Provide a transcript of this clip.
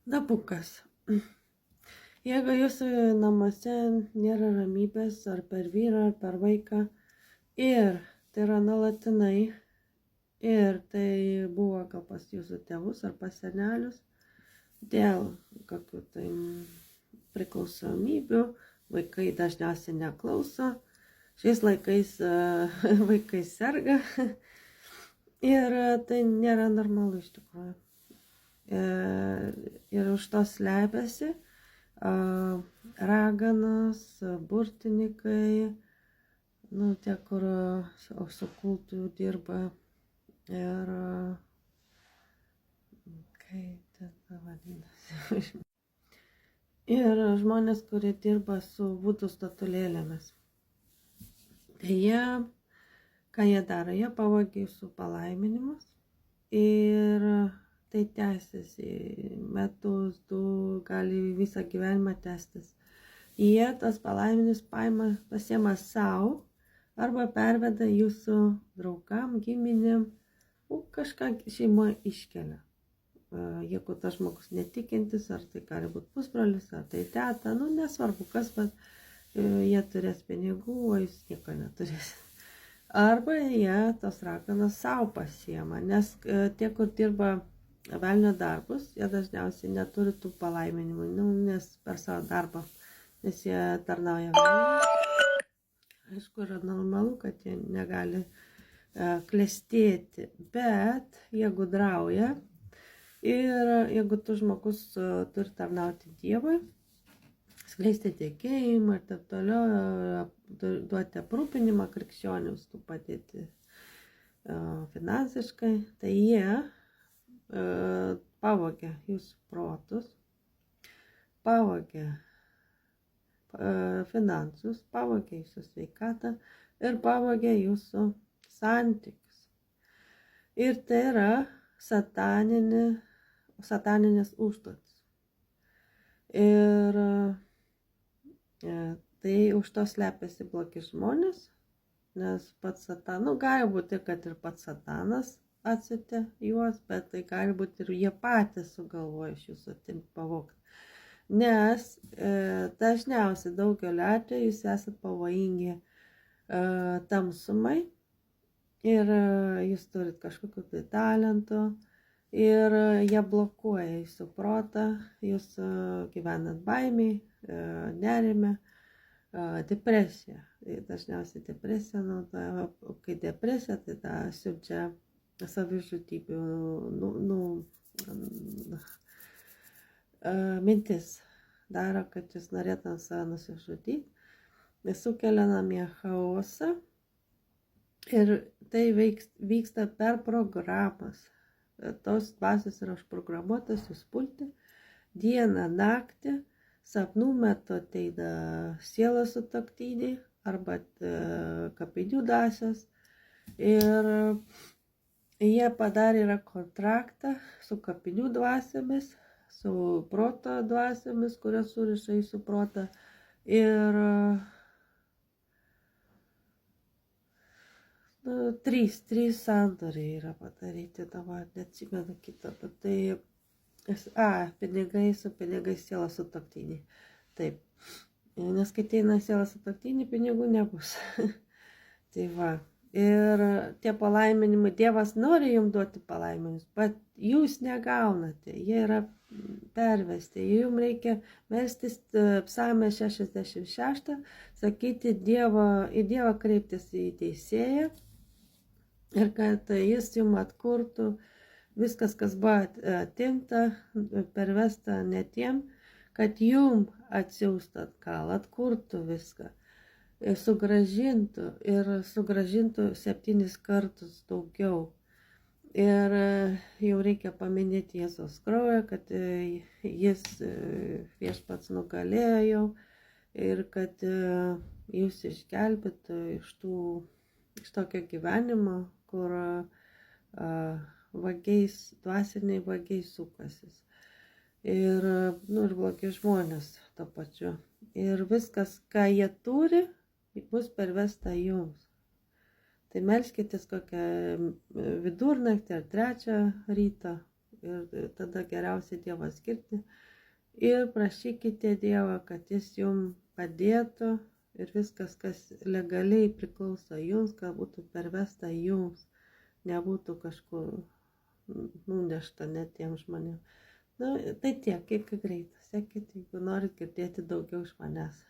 Dabukas. Jeigu jūsų namuose nėra ramybės ar per vyrą, ar per vaiką, ir tai yra nuolatinai, ir tai buvo gal pas jūsų tėvus ar pas senelius, dėl kokių tai priklausomybių, vaikai dažniausiai neklauso, šiais laikais vaikai serga ir tai nėra normalu iš tikrųjų. Ir už to slepiasi raganos, burtininkai, tie, kur su kultu dirba ir kaip ten vadinasi. Ir žmonės, kurie dirba su vudų statulėlėmis. Tai ką jie daro? Jie pavogia jūsų palaiminimus ir tai tęsiasi metus, du, gali visą gyvenimą tęstis. Jie tas palaiminimus pasiema savo arba perveda jūsų draugam, giminėm, kažką šeimoje iškelia. Jeigu tas žmogus netikintis, ar tai gali būti pusbrolis, ar tai teta, nesvarbu kas, bet jie turės pinigų, o jūs nieko neturės. Arba jie tos raganos savo pasiema, nes tie, kur dirba velnio darbus, jie dažniausiai neturi tų palaiminimų, nes per savo darbą, nes jie tarnauja velniui. Aišku, yra normalu, kad jie negali klestėti, bet jie gudrauja ir jeigu tu žmogus turi tarnauti Dievui, skleisti tikėjimą ir taip toliau, duoti aprūpinimą krikščionims, tu padėti finansiškai, tai jie pavogia jūsų protus, pavogia finansus, pavogia jūsų sveikatą ir pavogia jūsų santykius. Ir tai yra sataninės užduotis. Ir tai už to slepiasi blogi žmonės, nes pats gali būti, kad ir pats satanas atsiuntė juos, bet tai gali būti ir jie patys sugalvoja iš jūsų atimti pavogti. Nes dažniausiai daugeliu atveju jūs esate pavojingi tamsumai ir jūs turit kažkokiu tai talentu ir jie blokuoja jūsų protą, jūs gyvenat baimiai, nerime, depresija. Dažniausiai depresija naudoja, kai depresija, tai ta siunčia savižudybių mintis daro, kad jūs norėtum save nusižudyti, sukelia namie chaosą ir tai vyksta per programas. Tos dvasios yra užprogramuotas jūs pulti dieną, naktį, sapnų metu ateina sielos sutuoktiniai arba kapinių dvasios ir jie padarė yra kontraktą su kapinių dvasiomis, su proto dvasiomis, kurios suriša jūsų protą. Ir trys sandoriai yra padaryti, dabar neatsimenu kitą, bet tai pinigai su pinigais sielos sutuoktiniai. Taip, nes kai ateina sielos sutuoktiniai, pinigų nebus. Tai va. Ir tie palaiminimai, Dievas nori jums duoti palaiminimus, bet jūs negaunate, jie yra pervesti. Jums reikia melstis psalmę 66, sakyti į Dievą kreiptis į teisėją ir kad jis jums atkurtų viskas, kas buvo atimta, pervesta netiem, kad jums atsiųstų atgal, atkurtų viską. Sugrąžintų 7 kartus daugiau. Ir jau reikia paminėti Jėzaus kraują, kad jis viešpats nugalėjo jau ir kad jūs išgelbėtų iš tokio gyvenimo, kur dvasiniai vagiai sukasis. Ir blogi žmonės to pačiu. Ir viskas, ką jie turi, bus pervesta jums. Tai melskitės kokią vidurnaktį ar 3 ryto ir tada geriausia Dievą skirti. Ir prašykite Dievą, kad Jis jums padėtų ir viskas, kas legaliai priklauso jums, kad būtų pervesta jums, nebūtų kažkur nunešta netiems žmonėms. Na, tai tiek, kiek greitai. Sekite, jeigu norit girdėti daugiau iš manęs.